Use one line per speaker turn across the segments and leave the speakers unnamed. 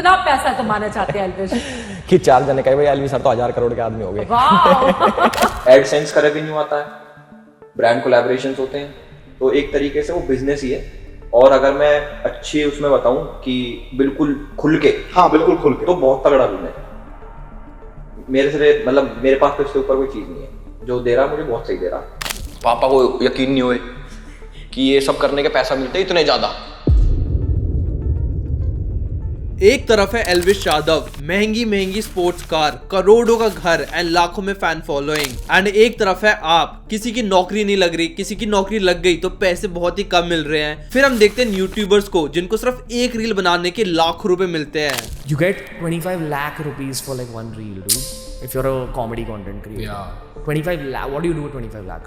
कितना पैसा कमाना चाहते हैं एल्विश?
कि 4 जने कहे भाई एल्विश सर तो 1000 करोड़ के आदमी हो गए।
वाह।
एडसेंस का रेवेन्यू आता है, ब्रांड कोलैबोरेशंस होते हैं, तो एक तरीके से वो बिजनेस ही है। और अगर मैं अच्छी उसमें बताऊं कि बिल्कुल खुल के,
हाँ बिल्कुल खुल के,
तो बहुत तगड़ा बिजनेस है। मेरे से मतलब मेरे पास तो इससे ऊपर कोई चीज नहीं है। जो दे रहा मुझे बहुत सही दे रहा। पापा को यकीन नहीं हुए कि ये सब करने के पैसा मिलते इतने ज्यादा।
एक तरफ है एल्विश यादव, महंगी महंगी स्पोर्ट्स कार, करोड़ों का घर एंड लाखों में फैन फॉलोइंग। एंड एक तरफ है आप, किसी की नौकरी नहीं लग रही, किसी की नौकरी लग गई तो पैसे बहुत ही कम मिल रहे हैं। फिर हम देखते हैं यूट्यूबर्स को जिनको सिर्फ एक रील बनाने के लाखों रुपए मिलते हैं।
You get 25 lakh rupees for like one reel, dude. If you're a comedy content creator.
Yeah.
25 lakh. What do you do with 25 lakh?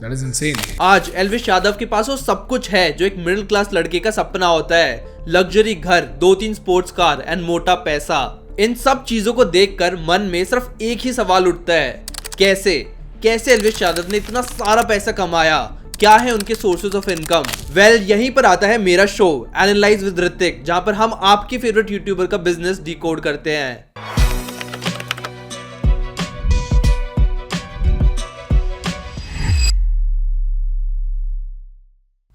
That is insane.
आज एल्विश यादव के पास वो सब कुछ है जो एक मिडिल क्लास लड़के का सपना होता है। लग्जरी घर, 2-3 स्पोर्ट्स कार एंड मोटा पैसा। इन सब चीजों को देखकर मन में सिर्फ एक ही सवाल उठता है, कैसे एल्विश यादव ने इतना सारा पैसा कमाया? क्या है उनके सोर्सेज ऑफ इनकम? वेल, यहीं पर आता है मेरा शो एनालाइज विद ऋतिक, जहां पर हम आपके फेवरेट यूट्यूबर का बिजनेस डिकोड करते हैं।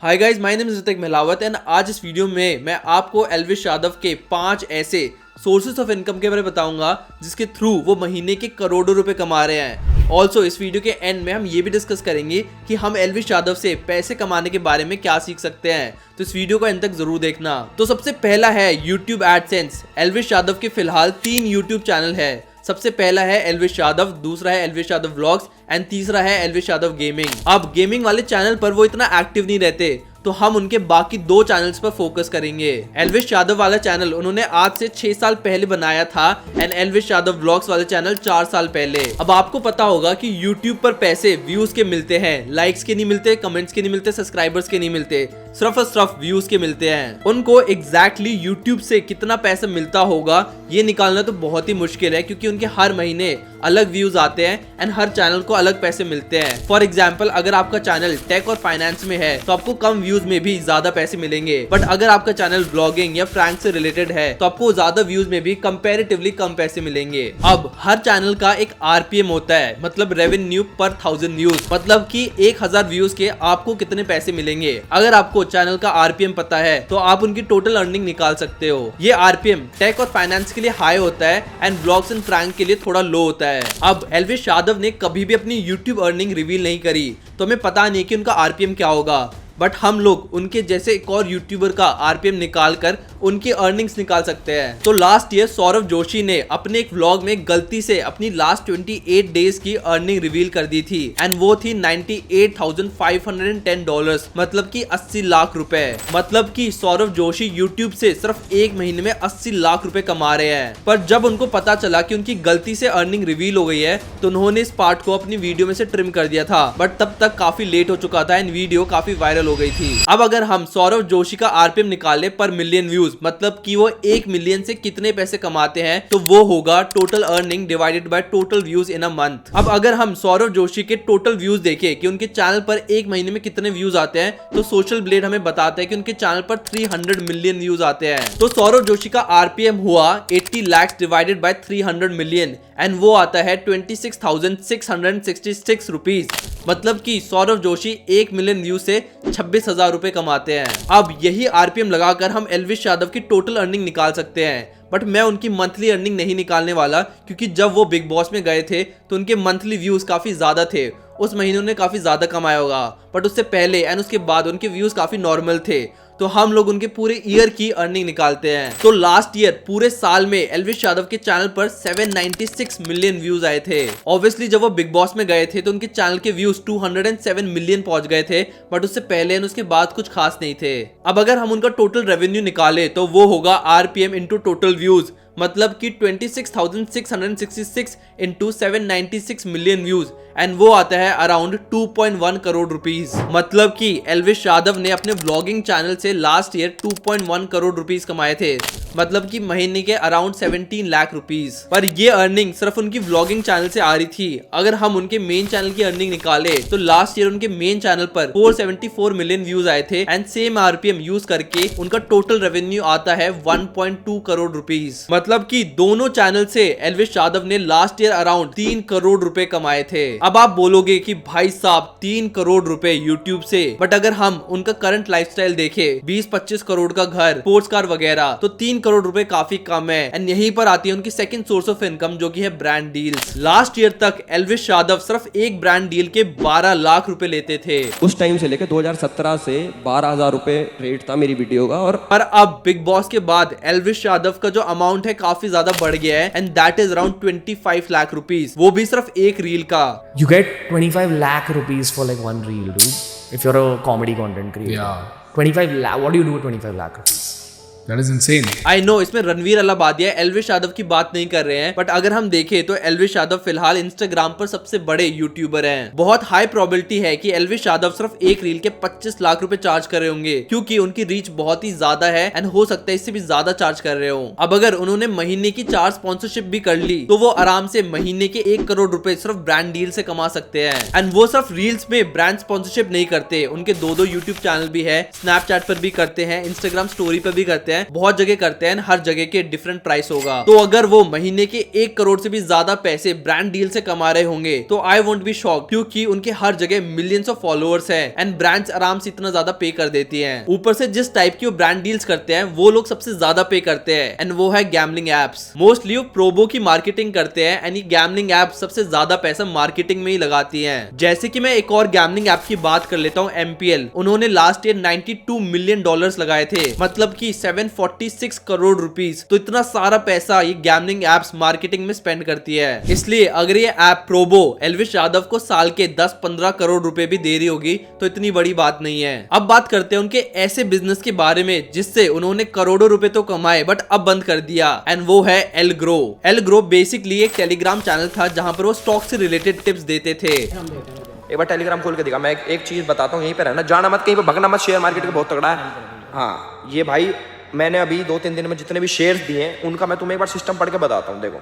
Hi guys, my name is Hrithik Mahlawat and आज इस वीडियो में मैं आपको एल्विश यादव के 5 ऐसे सोर्सेस ऑफ इनकम के बारे में बताऊंगा जिसके थ्रू वो महीने के करोड़ों रुपए कमा रहे हैं। ऑल्सो इस वीडियो के एंड में हम ये भी डिस्कस करेंगे कि हम एल्विश यादव से पैसे कमाने के बारे में क्या सीख सकते हैं, तो इस वीडियो को एंड तक जरूर देखना। तो सबसे पहला है यूट्यूब एडसेंस। एल्विश यादव के फिलहाल 3 यूट्यूब चैनल है। सबसे पहला है एल्विश यादव, दूसरा है एल्विश यादव व्लॉग्स एंड तीसरा है एल्विश यादव गेमिंग। अब गेमिंग वाले चैनल पर वो इतना एक्टिव नहीं रहते, तो हम उनके बाकी 2 चैनल्स पर फोकस करेंगे। एल्विश यादव वाला चैनल उन्होंने आज से 6 साल पहले बनाया था एंड एल्विश यादव व्लॉग्स वाला चैनल 4 साल पहले। अब आपको पता होगा कि YouTube पर पैसे व्यूज के मिलते हैं, लाइक्स के नहीं मिलते, कमेंट्स के नहीं मिलते, सब्सक्राइबर्स के नहीं मिलते, सिर्फ और सिर्फ व्यूज के मिलते हैं। उनको एग्जैक्टली YouTube से कितना पैसा मिलता होगा ये निकालना तो बहुत ही मुश्किल है, क्योंकि उनके हर महीने अलग व्यूज आते हैं एंड हर चैनल को अलग पैसे मिलते हैं। फॉर एग्जाम्पल, अगर आपका चैनल टेक और फाइनेंस में है तो आपको कम व्यूज में भी ज्यादा पैसे मिलेंगे, बट अगर आपका चैनल ब्लॉगिंग या प्रैंक से रिलेटेड है तो आपको ज्यादा व्यूज में भी कंपैरेटिवली कम पैसे मिलेंगे। अब हर चैनल का एक RPM होता है, मतलब रेवेन्यू पर 1000 व्यूज, मतलब कि 1000 व्यूज के आपको कितने पैसे मिलेंगे। अगर आपको चैनल का RPM पता है तो आप उनकी टोटल अर्निंग निकाल सकते हो। ये RPM टेक और फाइनेंस के लिए हाई होता है एंड ब्लॉग्स एंड प्रैंक के लिए थोड़ा लो होता है। अब एल्विश यादव ने कभी भी अपनी YouTube अर्निंग रिवील नहीं करी, तो हमें पता नहीं कि उनका RPM क्या होगा, बट हम लोग उनके जैसे एक और यूट्यूबर का RPM निकाल कर उनकी अर्निंग्स निकाल सकते हैं। तो लास्ट ईयर सौरव जोशी ने अपने एक व्लॉग में गलती से अपनी लास्ट 28 डेज की अर्निंग रिवील कर दी थी एंड वो थी $98,510, मतलब कि 80 लाख रुपए। मतलब कि सौरव जोशी यूट्यूब से सिर्फ एक महीने में 80 लाख रुपए कमा रहे हैं। पर जब उनको पता चला कि उनकी गलती से अर्निंग रिवील हो गई है तो उन्होंने इस पार्ट को अपनी वीडियो में से ट्रिम कर दिया था, बट तब तक काफी लेट हो चुका था एंड वीडियो काफी वायरल हो गई थी। अब अगर हम सौरव जोशी का RPM निकाले पर मिलियन व्यूज, मतलब कि वो 1 मिलियन से कितने पैसे कमाते हैं, तो वो होगा total earning divided by total views in a month. अब अगर हम सौरव जोशी के टोटल व्यूज देखें कि उनके चैनल पर एक महीने में कितने व्यूज आते हैं, तो सोशल ब्लेड हमें बताता है कि उनके चैनल पर 300 मिलियन व्यूज आते हैं। तो सौरव जोशी का RPM हुआ 80 lakh divided by 300 million and वो आता है 26,666 रुपीज। मतलब कि सौरव जोशी 1 मिलियन व्यू से 26,000 रुपए कमाते हैं। अब यही RPM लगाकर हम एल्विश यादव की टोटल अर्निंग निकाल सकते हैं, बट मैं उनकी मंथली अर्निंग नहीं निकालने वाला, क्योंकि जब वो बिग बॉस में गए थे तो उनके मंथली व्यूज काफी ज्यादा थे। उस महीने उन्होंने काफी ज्यादा कमाया होगा, बट उससे पहले एंड उसके बाद उनके व्यूज काफी नॉर्मल थे। तो हम लोग उनके पूरे ईयर की अर्निंग निकालते हैं। तो लास्ट ईयर पूरे साल में एल्विश यादव के चैनल पर 796 मिलियन व्यूज आए थे। ऑब्वियसली जब वो बिग बॉस में गए थे तो उनके चैनल के व्यूज 207 मिलियन पहुंच गए थे, बट उससे पहले एंड उसके बाद कुछ खास नहीं थे। अब अगर हम उनका टोटल रेवेन्यू निकाले तो वो होगा RPM इंटू टोटल व्यूज, मतलब कि 26,666 इंटू 796 मिलियन व्यूज एंड वो आता है अराउंड 2.1 करोड़ रुपीस। मतलब कि एल्विश यादव ने अपने व्लॉगिंग चैनल से लास्ट ईयर 2.1 करोड़ रुपीस कमाए थे, मतलब कि महीने के अराउंड 17 लाख रुपीस। पर ये अर्निंग सिर्फ उनकी व्लॉगिंग चैनल से आ रही थी। अगर हम उनके मेन चैनल की अर्निंग निकाले तो लास्ट ईयर उनके मेन चैनल पर 474 मिलियन व्यूज आए थे एंड सेम आरपीएम यूज करके उनका टोटल रेवेन्यू आता है 1.2 करोड़ रुपीस। मतलब कि दोनों चैनल से एल्विश यादव ने लास्ट ईयर अराउंड 3 करोड़ रुपए कमाए थे। अब आप बोलोगे कि भाई साहब 3 करोड़ रुपए यूट्यूब से, बट अगर हम उनका करंट लाइफस्टाइल देखें 20-25 करोड़ का घर, स्पोर्ट्स कार वगैरह, तो 3 करोड़ रुपए काफी कम है। एंड यहीं पर आती है उनकी सेकंड सोर्स ऑफ इनकम जो कि है ब्रांड डील्स। लास्ट ईयर तक एल्विश यादव सिर्फ एक ब्रांड डील के 12 लाख रुपए लेते थे।
उस टाइम से लेकर 2017 से 12,000 रुपए रेट था मेरी वीडियो का। और
पर अब बिग बॉस के बाद एल्विश यादव का जो अमाउंट है काफी ज्यादा बढ़ गया है and that is around 25 lakh rupees, वो भी सिर्फ एक रील का।
You get 25 lakh rupees for like one reel, dude. If you're a comedy content creator.
Yeah.
25 lakh. What do you do with 25 lakh rupees?
That is insane.
I know इसमें रणवीर अलाहाबादिया एल्विश यादव की बात नहीं कर रहे हैं, बट अगर हम देखें तो एल्विश यादव फिलहाल इंस्टाग्राम पर सबसे बड़े यूट्यूबर हैं। बहुत हाई प्रोबेबिलिटी है कि एल्विश यादव सिर्फ एक रील के 25 लाख रुपए चार्ज कर रहे होंगे, क्योंकि उनकी रीच बहुत ही ज्यादा है एंड हो सकता है इससे भी ज्यादा चार्ज कर रहे हो। अब अगर उन्होंने महीने की 4 स्पॉन्सरशिप भी कर ली तो वो आराम से महीने के 1 करोड़ रुपए सिर्फ ब्रांड डील से कमा सकते हैं। एंड वो सिर्फ रील्स में ब्रांड स्पॉन्सरशिप नहीं करते, उनके 2 यूट्यूब चैनल भी है, स्नैपचैट पर भी करते हैं, इंस्टाग्राम स्टोरी पर भी करते हैं, बहुत जगह करते हैं। हर जगह के डिफरेंट प्राइस होगा। तो अगर वो महीने के 1 करोड़ से भी ज्यादा पैसे ब्रांड डील से कमा रहे होंगे तो आई वोंट बी शॉक, क्योंकि उनके हर जगह मिलियंस ऑफ फॉलोअर्स हैं एंड ब्रांड्स आराम से इतना ज्यादा पे कर देती हैं। ऊपर से जिस टाइप की वो ब्रांड डील्स करते हैं वो लोग सबसे ज्यादा पे करते हैं एंड वो है गैम्बलिंग एप्स। मोस्टली वो प्रोबो की मार्केटिंग करते हैं एंड ये गैम्बलिंग एप सबसे ज्यादा पैसा मार्केटिंग में ही लगाती है। जैसे कि मैं एक और गैम्बलिंग एप की बात कर लेता हूँ, MPL। उन्होंने लास्ट ईयर $92 मिलियन लगाए थे, मतलब कि 746 करोड़ रुपीस। तो इतना सारा पैसा ये गैम्बलिंग एप्स मार्केटिंग में स्पेंड करती है। इसलिए अगर ये ऐप प्रोबो एल्विश यादव को साल के 10-15 करोड़ रुपए भी दे रही होगी तो इतनी बड़ी बात नहीं है। अब बात करते हैं उनके ऐसे बिजनेस के बारे में जिससे उन्होंने करोड़ों रुपए तो कमाए बट अब बंद कर दिया, एंड वो है एलग्रो। एलग्रो बेसिकली एक टेलीग्राम चैनल था जहां पर वो स्टॉक से रिलेटेड टिप्स देते थे।
एक बार टेलीग्राम खोल के दिखा। मैं एक चीज़ बताता हूँ, यहीं पे रहना, जाना मत, कहीं पे भगना मत। शेयर मार्केट का बहुत तगड़ा है। हाँ, ये भाई मैंने अभी 2-3 दिन में जितने भी शेयर्स दिए हैं उनका मैं तुम्हें एक बार सिस्टम पढ़ के बताता हूँ। देखो,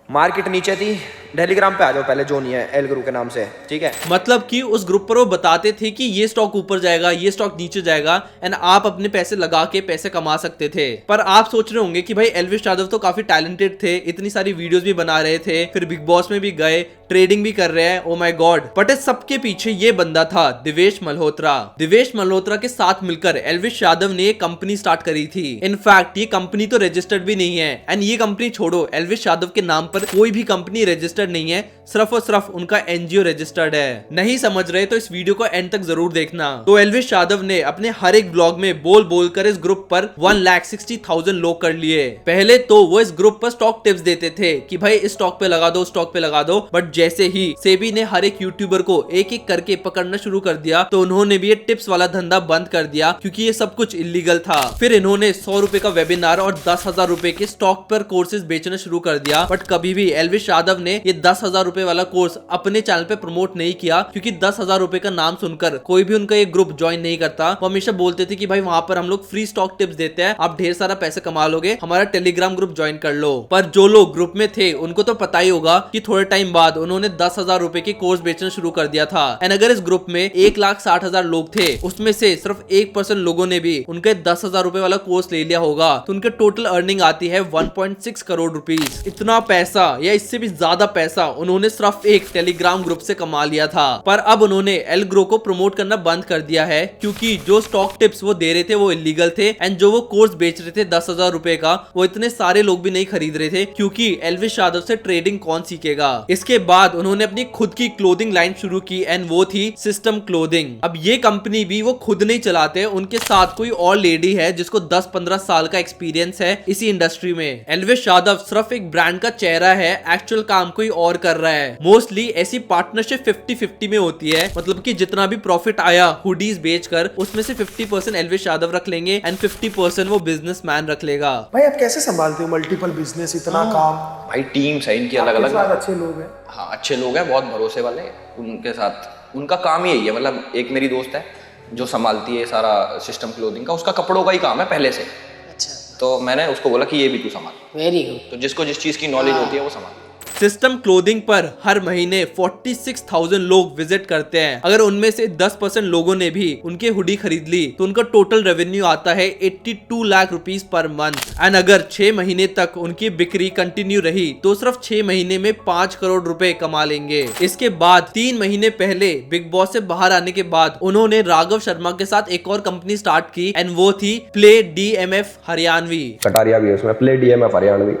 मार्केट नीचे थी, टेलीग्राम पे आ जाओ पहले, जो नहीं है एल ग्रुप के नाम से, ठीक है।
मतलब कि उस ग्रुप पर वो बताते थे कि ये स्टॉक ऊपर जाएगा, ये स्टॉक नीचे जाएगा एंड आप अपने पैसे लगा के पैसे कमा सकते थे। पर आप सोच रहे होंगे कि भाई एल्विश यादव तो काफी टैलेंटेड थे, इतनी सारी वीडियोस भी बना रहे थे, फिर बिग बॉस में भी गए, ट्रेडिंग भी कर रहे हैं, ओ माय गॉड। बट इस सबके पीछे ये बंदा था दिवेश मल्होत्रा। दिवेश मल्होत्रा के साथ मिलकर एल्विश यादव ने एक कंपनी स्टार्ट करी थी। इनफैक्ट ये कंपनी तो रजिस्टर्ड भी नहीं है एंड ये कंपनी छोड़ो, एल्विश यादव के नाम पर कोई भी कंपनी रजिस्टर्ड नहीं है, सिर्फ और सिर्फ उनका एनजीओ रजिस्टर्ड है। नहीं समझ रहे तो इस वीडियो को एंड तक जरूर देखना। तो एल्विश यादव ने अपने हर एक ब्लॉग में बोल बोल कर इस ग्रुप पर 1,60,000 लोग कर लिए। पहले तो वो इस ग्रुप पर स्टॉक टिप्स देते थे कि भाई इस स्टॉक पे लगा दो, स्टॉक पे लगा दो, बट जैसे ही सेबी ने हर एक यूट्यूबर को एक एक करके पकड़ना शुरू कर दिया तो उन्होंने भी ये टिप्स वाला धंधा बंद कर दिया, क्योंकि ये सब कुछ इलीगल था। फिर इन्होंने 100 रुपए का वेबिनार और 10,000 रुपए के स्टॉक पर कोर्सेज बेचना शुरू कर दिया। बट कभी भी एल्विश यादव ने ये 10,000 रुपए वाला कोर्स अपने चैनल पे प्रमोट नहीं किया, क्योंकि 10,000 रुपए का नाम सुनकर कोई भी उनका ये ग्रुप ज्वाइन नहीं करता। वो हमेशा बोलते थे कि भाई वहां पर हम लोग फ्री स्टॉक टिप्स देते हैं, आप ढेर सारा पैसे कमा लोगे, हमारा टेलीग्राम ग्रुप ज्वाइन कर लो। पर जो लोग ग्रुप में थे उनको तो पता ही होगा कि थोड़े टाइम बाद उन्होंने 10,000 रुपए के कोर्स बेचना शुरू कर दिया था। एंड अगर इस ग्रुप में 1,60,000 लोग थे, उसमें से सिर्फ 1% लोगों ने भी उनके 10,000 रुपए वाला कोर्स ले लिया होगा, तो उनके टोटल अर्निंग आती है 1.6 करोड़ रुपीस। इतना पैसा या इससे भी ज्यादा पैसा उन्होंने सिर्फ एक टेलीग्राम ग्रुप से कमा लिया था। पर अब उन्होंने एलग्रो को प्रमोट करना बंद कर दिया है, क्योंकि जो स्टॉक टिप्स वो दे रहे थे वो इलीगल थे एंड जो वो कोर्स बेच रहे थे 10,000 रुपए का, वो इतने सारे लोग भी नहीं खरीद रहे थे, क्योंकि एल्विश यादव से ट्रेडिंग कौन सीखेगा। इसके बाद उन्होंने अपनी खुद की क्लोथिंग लाइन शुरू की एंड वो थी सिस्टम क्लोथिंग। अब ये कंपनी भी वो खुद नहीं चलाते, उनके साथ कोई और लेडी है जिसको 10-15 साल का एक्सपीरियंस है इसी इंडस्ट्री में। एल्विश यादव सिर्फ एक ब्रांड का चेहरा है, एक्चुअल काम कोई और कर रहा है। मोस्टली ऐसी पार्टनरशिप 50-50 में होती है, मतलब कि जितना भी प्रॉफिट आया हुडीज बेचकर उसमें से 50% एल्विश यादव रख लेंगे एंड 50% वो बिजनेसमैन रख लेगा।
भाई आप कैसे संभालते हो मल्टीपल बिजनेस, इतना काम?
भाई टीम्स है इनकी अलग अलग।
अच्छे लोग हैं।
हाँ अच्छे लोग हैं, बहुत भरोसे वाले। उनके साथ उनका काम ही यही है। मतलब एक मेरी दोस्त है जो संभालती है सारा सिस्टम क्लोथिंग का, उसका कपड़ों का ही काम है पहले से।
अच्छा,
तो मैंने उसको बोला कि ये भी तू संभाल।
Very good.
तो जिसको जिस चीज़ की नॉलेज होती है वो संभाल।
सिस्टम क्लोथिंग पर हर महीने 46,000 लोग विजिट करते हैं। अगर उनमें से 10% लोगों ने भी उनके हुडी खरीद ली तो उनका टोटल रेवेन्यू आता है 82 lakh rupees per month. And अगर 6 महीने तक उनकी बिक्री कंटिन्यू रही तो सिर्फ 6 महीने में 5 करोड़ रुपए कमा लेंगे। इसके बाद 3 महीने पहले बिग बॉस से बाहर आने के बाद उन्होंने राघव शर्मा के साथ एक और कंपनी स्टार्ट की एंड वो थी प्ले DMF हरियाणवी।
कटारिया भी है उसमें, प्ले DMF हरियाणवी।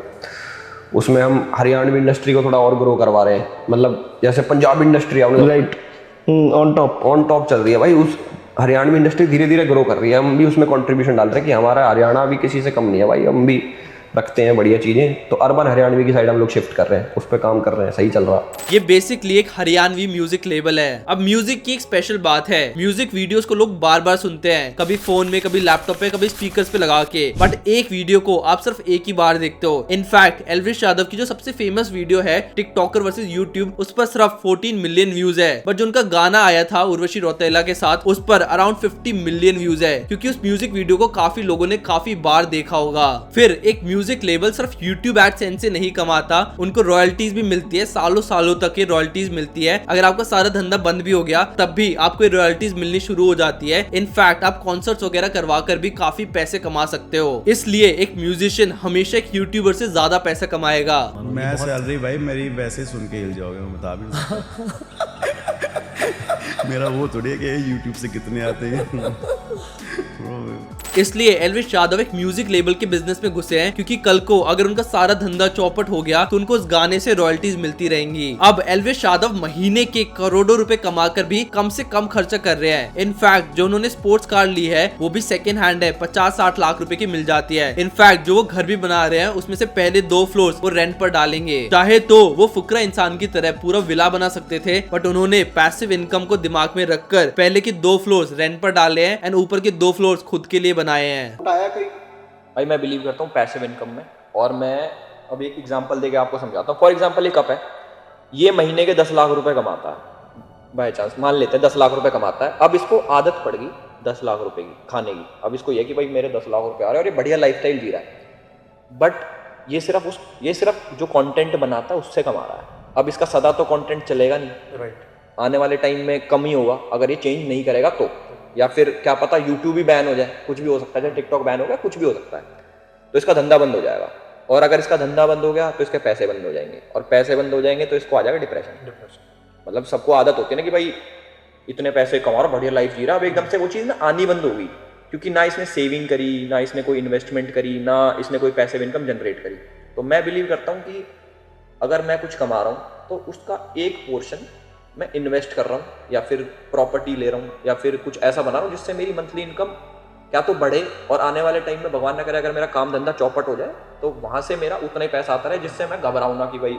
उसमें हम हरियाणवी इंडस्ट्री को थोड़ा और ग्रो करवा रहे हैं। मतलब जैसे पंजाब इंडस्ट्री है राइट ऑन टॉप चल रही है भाई, उस हरियाणवी इंडस्ट्री धीरे धीरे ग्रो कर रही है। हम भी उसमें कंट्रीब्यूशन डाल रहे हैं कि हमारा हरियाणा भी किसी से कम नहीं है भाई, हम भी रखते हैं बढ़िया चीजें। तो अर्बन हरियाणवी की साइड हम लोग शिफ्ट कर रहे हैं, उस पर काम कर रहे हैं, सही चल रहा।
ये बेसिकली एक हरियाणवी म्यूजिक लेबल है। अब म्यूजिक की एक स्पेशल बात है, म्यूजिक वीडियोस को लोग बार बार सुनते हैं, कभी फोन में, कभी लैपटॉप पे, कभी स्पीकर्स पे लगा के, बट एक वीडियो को आप सिर्फ एक ही बार देखते हो। इनफैक्ट एल्विश यादव की जो सबसे फेमस वीडियो है टिकटॉकर वर्सेस यूट्यूब, उस पर सिर्फ 14 मिलियन व्यूज है। बट जो उनका गाना आया था उर्वशी रौतेला के साथ, उस पर अराउंड 50 मिलियन व्यूज है, क्योंकि उस म्यूजिक वीडियो को काफी लोगों ने काफी बार देखा होगा। फिर एक म्यूजिक लेबल सिर्फ यूट्यूब एडसेंस से नहीं कमाता, उनको रॉयल्टीज भी मिलती है, सालों सालों तक ये रॉयल्टीज मिलती है। अगर आपका सारा धंधा बंद भी हो गया तब भी आपको रॉयल्टीज मिलनी शुरू हो जाती है। इनफैक्ट आप कॉन्सर्ट्स वगैरह करवा कर भी काफी पैसे कमा सकते हो। इसलिए एक म्यूजिशियन हमेशा एक यूट्यूबर से ज्यादा पैसा कमाएगा।
मैं सैलरी भाई मेरी वैसे सुन के हिल जाओगे, मैं बता भी नहीं सकता। मेरा वो थोड़ी है कि यूट्यूब से कितने आते हैं।
इसलिए एल्विश यादव एक म्यूजिक लेबल के बिजनेस में घुसे हैं, क्योंकि कल को अगर उनका सारा धंधा चौपट हो गया तो उनको उस गाने से रॉयल्टीज मिलती रहेंगी। अब एल्विश यादव महीने के करोड़ों रुपए कमाकर भी कम से कम खर्चा कर रहे हैं। इनफैक्ट जो उन्होंने स्पोर्ट्स कार ली है वो भी सेकंड हैंड है, 50-60 लाख रुपए की मिल जाती है। इनफैक्ट जो वो घर भी बना रहे हैं उसमें से पहले 2 फ्लोर्स वो रेंट पर डालेंगे। चाहे तो वो फुकरा इंसान की तरह पूरा विला बना सकते थे, बट उन्होंने पैसिव इनकम को दिमाग में रखकर पहले के 2 फ्लोर्स रेंट पर डाले हैं एंड ऊपर के 2 फ्लोर्स खुद के लिए बनाए हैं।
भाई मैं बिलीव करता हूँ पैसिव इनकम में, और मैं अब एक एग्जांपल देके आपको समझाता हूँ। फॉर एग्जांपल ये कप है, ये महीने के 10 लाख रुपए कमाता है, बाय चांस मान लेते हैं 10 लाख रुपए कमाता है। अब इसको आदत पड़ गई 10 लाख रुपए की खाने की। अब इसको ये कि भाई मेरे 10 लाख रुपए आ रहे हैं और ये बढ़िया लाइफस्टाइल जी रहा है, बट ये सिर्फ जो कंटेंट बनाता है उससे कमा रहा है। अब इसका सदा तो कंटेंट चलेगा नहीं, राइट। आने वाले टाइम में कम ही होगा अगर ये चेंज नहीं करेगा तो, या फिर क्या पता यूट्यूब भी बैन हो जाए, कुछ भी हो सकता है, टिकटॉक बैन हो गया, कुछ भी हो सकता है, तो इसका धंधा बंद हो जाएगा। और अगर इसका धंधा बंद हो गया तो इसके पैसे बंद हो जाएंगे, और पैसे बंद हो जाएंगे तो इसको आ जाएगा डिप्रेशन। मतलब सबको आदत होती है ना कि भाई इतने पैसे कमा रहा, बढ़िया लाइफ जी रहा, अब एकदम से वो चीज़ ना आनी बंद हो गई, क्योंकि ना इसने सेविंग करी, ना इसने कोई इन्वेस्टमेंट करी, ना इसने कोई पैसिव इनकम जनरेट करी। तो मैं बिलीव करता हूँ कि अगर मैं कुछ कमा रहा हूँ तो उसका एक पोर्शन मैं इन्वेस्ट कर रहा हूँ, या फिर प्रॉपर्टी ले रहा हूँ, या फिर कुछ ऐसा बना रहा हूँ जिससे मेरी मंथली इनकम क्या तो बढ़े, और आने वाले टाइम में भगवान ना करे अगर मेरा काम धंधा चौपट हो जाए तो वहां से मेरा उतना ही पैसा आता रहे जिससे मैं घबराऊं ना कि भाई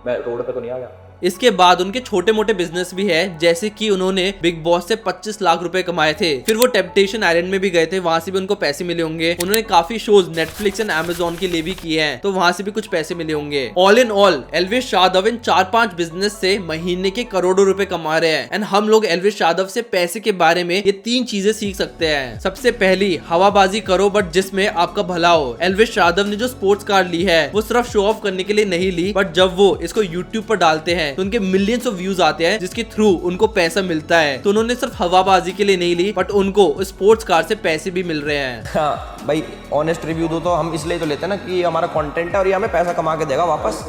मैं रोड पे तो नहीं आ गया।
इसके बाद उनके छोटे मोटे बिजनेस भी है, जैसे कि उन्होंने बिग बॉस से 25 लाख रुपए कमाए थे। फिर वो टेम्पटेशन आइलैंड में भी गए थे, वहां से भी उनको पैसे मिले होंगे। उन्होंने काफी शोज नेटफ्लिक्स एंड अमेजोन के लिए भी किए हैं, तो वहां से भी कुछ पैसे मिले होंगे। All in all Elvish Yadav in 4-5 business से महीने के करोड़ों रुपए कमा रहे हैं। एंड हम लोग एल्विश यादव से पैसे के बारे में ये 3 चीजें सीख सकते हैं। सबसे पहली, हवाबाजी करो बट जिसमें आपका भला हो। एल्विश यादव ने जो स्पोर्ट्स कार ली है वो सिर्फ शो ऑफ करने के लिए नहीं ली, बट जब वो इसको यूट्यूब पर डालते हैं तो उनके मिलियंस ऑफ व्यूज आते हैं, जिसके थ्रू उनको पैसा मिलता है। तो उन्होंने सिर्फ हवाबाजी के लिए नहीं ली, बट उनको स्पोर्ट्स कार से पैसे भी मिल रहे हैं।
हाँ भाई, ऑनेस्ट रिव्यू दो तो हम इसलिए तो लेते हैं ना कि हमारा कंटेंट है और ये हमें पैसा कमा के देगा वापस।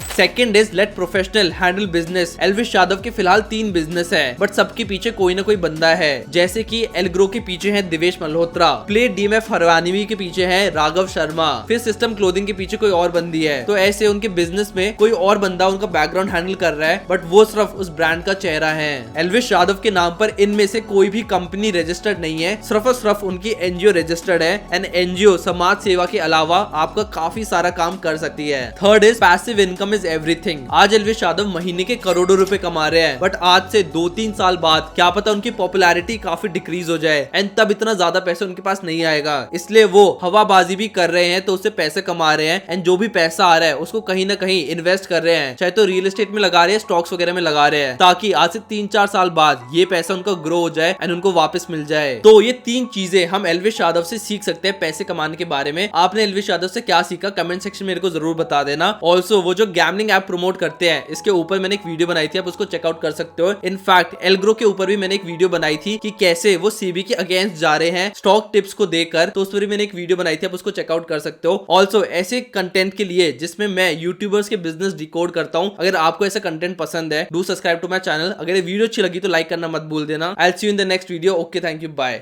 Second is let professional handle business. Elvish Yadav के फिलहाल 3 बिजनेस है, बट सबके पीछे कोई ना कोई बंदा है। जैसे कि एलग्रो के पीछे है दिवेश मल्होत्रा, प्ले DMF हरियाणवी के पीछे है राघव शर्मा, फिर सिस्टम क्लोथिंग के पीछे कोई और बंदी है। तो ऐसे उनके बिजनेस में कोई और बंदा उनका बैकग्राउंड हैंडल कर रहा है, बट वो सिर्फ उस ब्रांड का चेहरा है। एल्विश यादव के नाम पर इनमें से कोई भी कंपनी रजिस्टर्ड नहीं है, सिर्फ और सिर्फ उनकी NGO रजिस्टर्ड है। एंड NGO समाज सेवा के अलावा आपका काफी सारा काम कर सकती है। Third is passive income is is everything. आज एल्विश यादव महीने के करोड़ों रुपए कमा रहे हैं, बट आज से 2-3 साल बाद क्या पता उनकी पॉपुलैरिटी काफी डिक्रीज हो जाए एंड तब इतना ज्यादा पैसा उनके पास नहीं आएगा। इसलिए वो हवाबाजी भी कर रहे हैं तो उससे पैसे कमा रहे हैं एंड जो भी पैसा आ रहा है उसको कहीं ना कहीं इन्वेस्ट कर रहे हैं, चाहे तो रियल एस्टेट में लगा रहे हैं, स्टॉक्स वगैरह में लगा रहे हैं, ताकि आज से 3-4 साल बाद ये पैसा उनका ग्रो हो जाए एंड उनको वापस मिल जाए। तो ये 3 चीजें हम एल्विश यादव से सीख सकते हैं पैसे कमाने के बारे में। आपने एल्विश यादव से क्या सीखा कमेंट सेक्शन में मेरे को जरूर बता देना। ऑल्सो वो जो गैम्बलिंग ऐप प्रमोट करते हैं इसके ऊपर मैंने एक वीडियो बनाई थी, आप उसको चेकआउट कर सकते हो। इनफैक्ट एल्ग्रो के ऊपर भी मैंने एक वीडियो बनाई थी कि कैसे वो सीबी के अगेंस्ट जा रहे हैं स्टॉक टिप्स को देकर, तो उस पर भी मैंने एक वीडियो बनाई थी, आप उसको चेकआउट कर सकते हो। ऑल्सो ऐसे कंटेंट के लिए जिसमें मैं यूट्यूबर्स के बिजनेस डिकोड करता हूं, अगर आपको ऐसा कंटेंट पसंद है do subscribe to my channel. अगर ये वीडियो अच्छी लगी तो लाइक करना मत भूल देना। I will see you in the next video. Okay, thank you, bye.